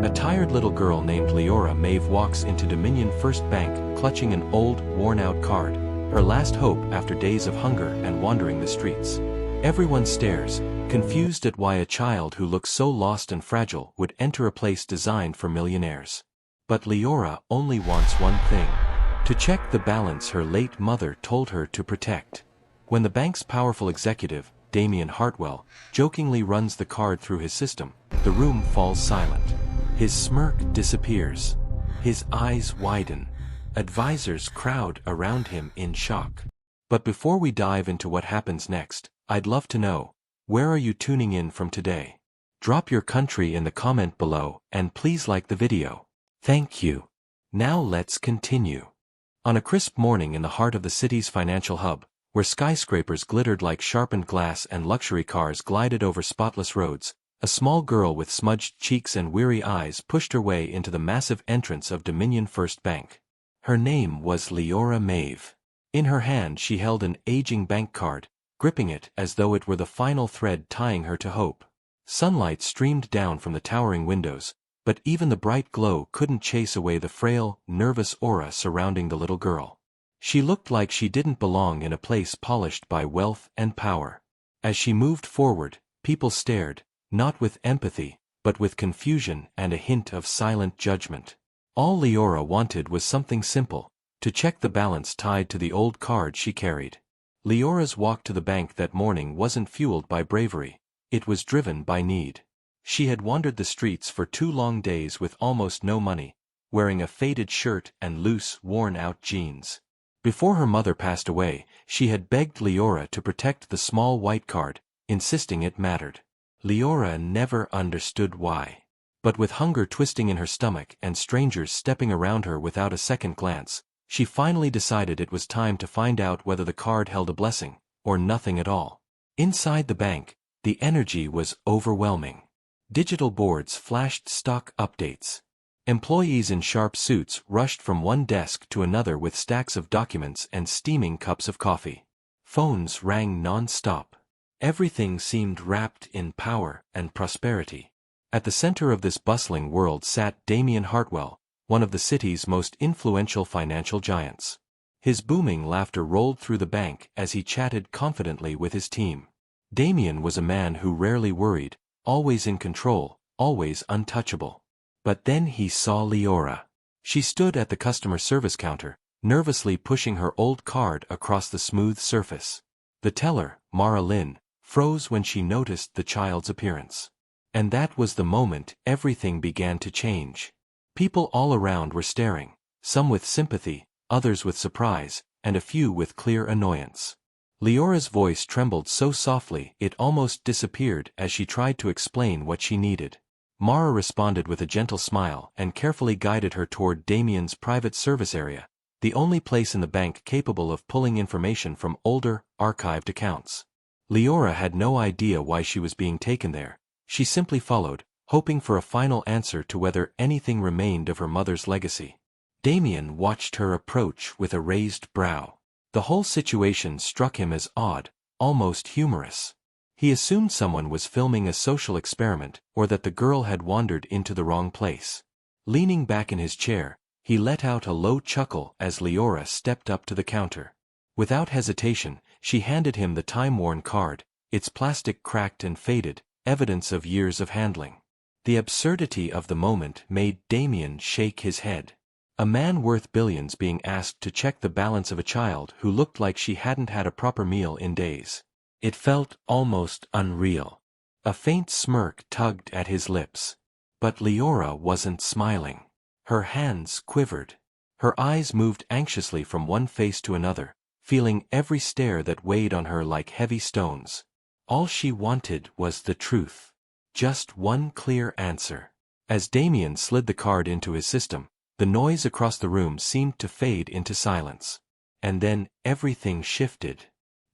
A tired little girl named Leora Maeve walks into Dominion First Bank clutching an old, worn-out card, her last hope after days of hunger and wandering the streets. Everyone stares, confused at why a child who looks so lost and fragile would enter a place designed for millionaires. But Leora only wants one thing: to check the balance her late mother told her to protect. When the bank's powerful executive, Damien Hartwell, jokingly runs the card through his system, the room falls silent. His smirk disappears. His eyes widen. Advisors crowd around him in shock. But before we dive into what happens next, I'd love to know, where are you tuning in from today? Drop your country in the comment below and please like the video. Thank you. Now let's continue. On a crisp morning in the heart of the city's financial hub, where skyscrapers glittered like sharpened glass and luxury cars glided over spotless roads, a small girl with smudged cheeks and weary eyes pushed her way into the massive entrance of Dominion First Bank. Her name was Leora Maeve. In her hand she held an aging bank card, gripping it as though it were the final thread tying her to hope. Sunlight streamed down from the towering windows, but even the bright glow couldn't chase away the frail, nervous aura surrounding the little girl. She looked like she didn't belong in a place polished by wealth and power. As she moved forward, people stared, not with empathy, but with confusion and a hint of silent judgment. All Leora wanted was something simple: to check the balance tied to the old card she carried. Leora's walk to the bank that morning wasn't fueled by bravery, it was driven by need. She had wandered the streets for 2 long days with almost no money, wearing a faded shirt and loose, worn-out jeans. Before her mother passed away, she had begged Leora to protect the small white card, insisting it mattered. Leora never understood why. But with hunger twisting in her stomach and strangers stepping around her without a second glance, she finally decided it was time to find out whether the card held a blessing, or nothing at all. Inside the bank, the energy was overwhelming. Digital boards flashed stock updates. Employees in sharp suits rushed from one desk to another with stacks of documents and steaming cups of coffee. Phones rang non-stop. Everything seemed wrapped in power and prosperity. At the center of this bustling world sat Damien Hartwell, one of the city's most influential financial giants. His booming laughter rolled through the bank as he chatted confidently with his team. Damien was a man who rarely worried, always in control, always untouchable. But then he saw Leora. She stood at the customer service counter, nervously pushing her old card across the smooth surface. The teller, Mara Lynn, froze when she noticed the child's appearance. And that was the moment everything began to change. People all around were staring, some with sympathy, others with surprise, and a few with clear annoyance. Leora's voice trembled so softly it almost disappeared as she tried to explain what she needed. Mara responded with a gentle smile and carefully guided her toward Damien's private service area, the only place in the bank capable of pulling information from older, archived accounts. Leora had no idea why she was being taken there. She simply followed, hoping for a final answer to whether anything remained of her mother's legacy. Damien watched her approach with a raised brow. The whole situation struck him as odd, almost humorous. He assumed someone was filming a social experiment or that the girl had wandered into the wrong place. Leaning back in his chair, he let out a low chuckle as Leora stepped up to the counter. Without hesitation, she handed him the time-worn card, its plastic cracked and faded, evidence of years of handling. The absurdity of the moment made Damien shake his head. A man worth billions being asked to check the balance of a child who looked like she hadn't had a proper meal in days. It felt almost unreal. A faint smirk tugged at his lips. But Leora wasn't smiling. Her hands quivered. Her eyes moved anxiously from one face to another, feeling every stare that weighed on her like heavy stones. All she wanted was the truth. Just one clear answer. As Damien slid the card into his system, the noise across the room seemed to fade into silence. And then everything shifted.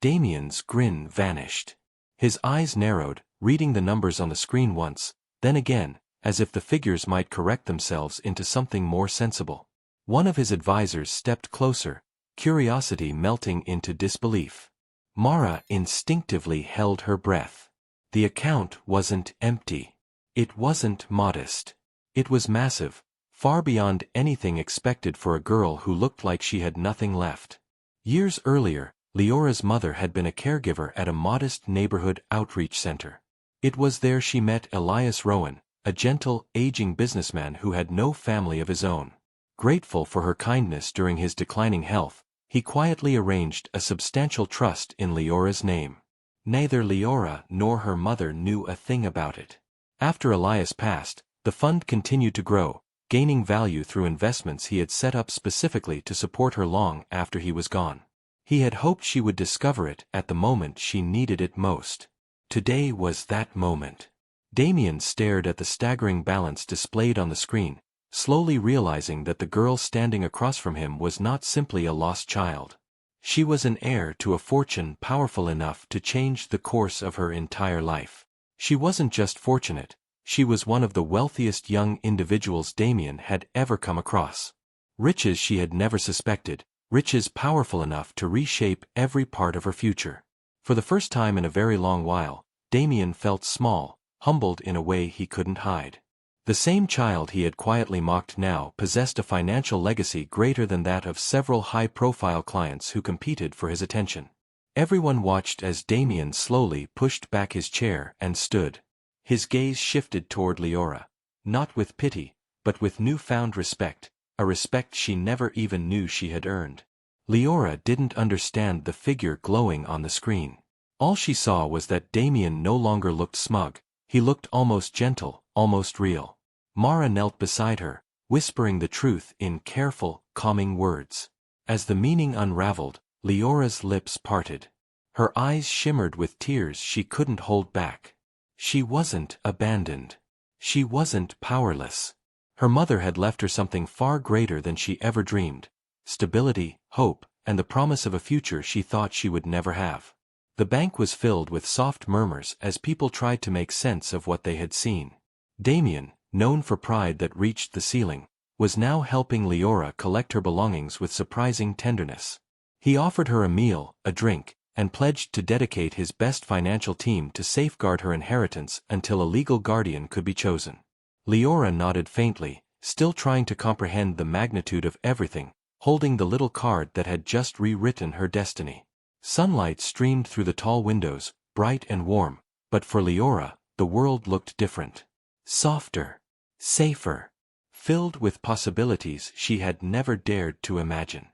Damien's grin vanished. His eyes narrowed, reading the numbers on the screen once, then again, as if the figures might correct themselves into something more sensible. One of his advisors stepped closer, curiosity melting into disbelief. Mara instinctively held her breath. The account wasn't empty. It wasn't modest. It was massive, far beyond anything expected for a girl who looked like she had nothing left. Years earlier, Leora's mother had been a caregiver at a modest neighborhood outreach center. It was there she met Elias Rowan, a gentle, aging businessman who had no family of his own. Grateful for her kindness during his declining health, he quietly arranged a substantial trust in Leora's name. Neither Leora nor her mother knew a thing about it. After Elias passed, the fund continued to grow, gaining value through investments he had set up specifically to support her long after he was gone. He had hoped she would discover it at the moment she needed it most. Today was that moment. Damien stared at the staggering balance displayed on the screen, slowly realizing that the girl standing across from him was not simply a lost child. She was an heir to a fortune powerful enough to change the course of her entire life. She wasn't just fortunate, she was one of the wealthiest young individuals Damien had ever come across. Riches she had never suspected, riches powerful enough to reshape every part of her future. For the first time in a very long while, Damien felt small, humbled in a way he couldn't hide. The same child he had quietly mocked now possessed a financial legacy greater than that of several high-profile clients who competed for his attention. Everyone watched as Damien slowly pushed back his chair and stood. His gaze shifted toward Leora, not with pity, but with newfound respect, a respect she never even knew she had earned. Leora didn't understand the figure glowing on the screen. All she saw was that Damien no longer looked smug, he looked almost gentle, almost real. Mara knelt beside her, whispering the truth in careful, calming words. As the meaning unraveled, Leora's lips parted. Her eyes shimmered with tears she couldn't hold back. She wasn't abandoned. She wasn't powerless. Her mother had left her something far greater than she ever dreamed: stability, hope, and the promise of a future she thought she would never have. The bank was filled with soft murmurs as people tried to make sense of what they had seen. Damien, known for pride that reached the ceiling, was now helping Leora collect her belongings with surprising tenderness. He offered her a meal, a drink, and pledged to dedicate his best financial team to safeguard her inheritance until a legal guardian could be chosen. Leora nodded faintly, still trying to comprehend the magnitude of everything, holding the little card that had just rewritten her destiny. Sunlight streamed through the tall windows, bright and warm, but for Leora, the world looked different. Softer. Safer. Filled with possibilities she had never dared to imagine.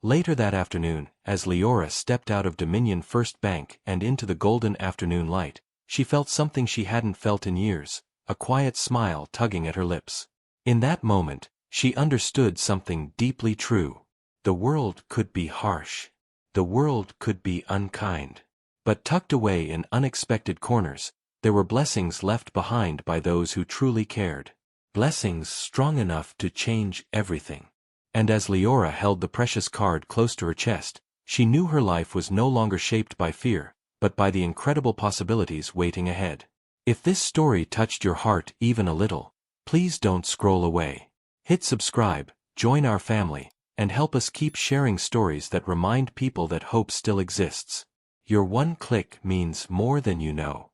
Later that afternoon, as Leora stepped out of Dominion First Bank and into the golden afternoon light, she felt something she hadn't felt in years, a quiet smile tugging at her lips. In that moment, she understood something deeply true. The world could be harsh. The world could be unkind. But tucked away in unexpected corners, there were blessings left behind by those who truly cared. Blessings strong enough to change everything. And as Leora held the precious card close to her chest, she knew her life was no longer shaped by fear, but by the incredible possibilities waiting ahead. If this story touched your heart even a little, please don't scroll away. Hit subscribe, join our family, and help us keep sharing stories that remind people that hope still exists. Your one click means more than you know.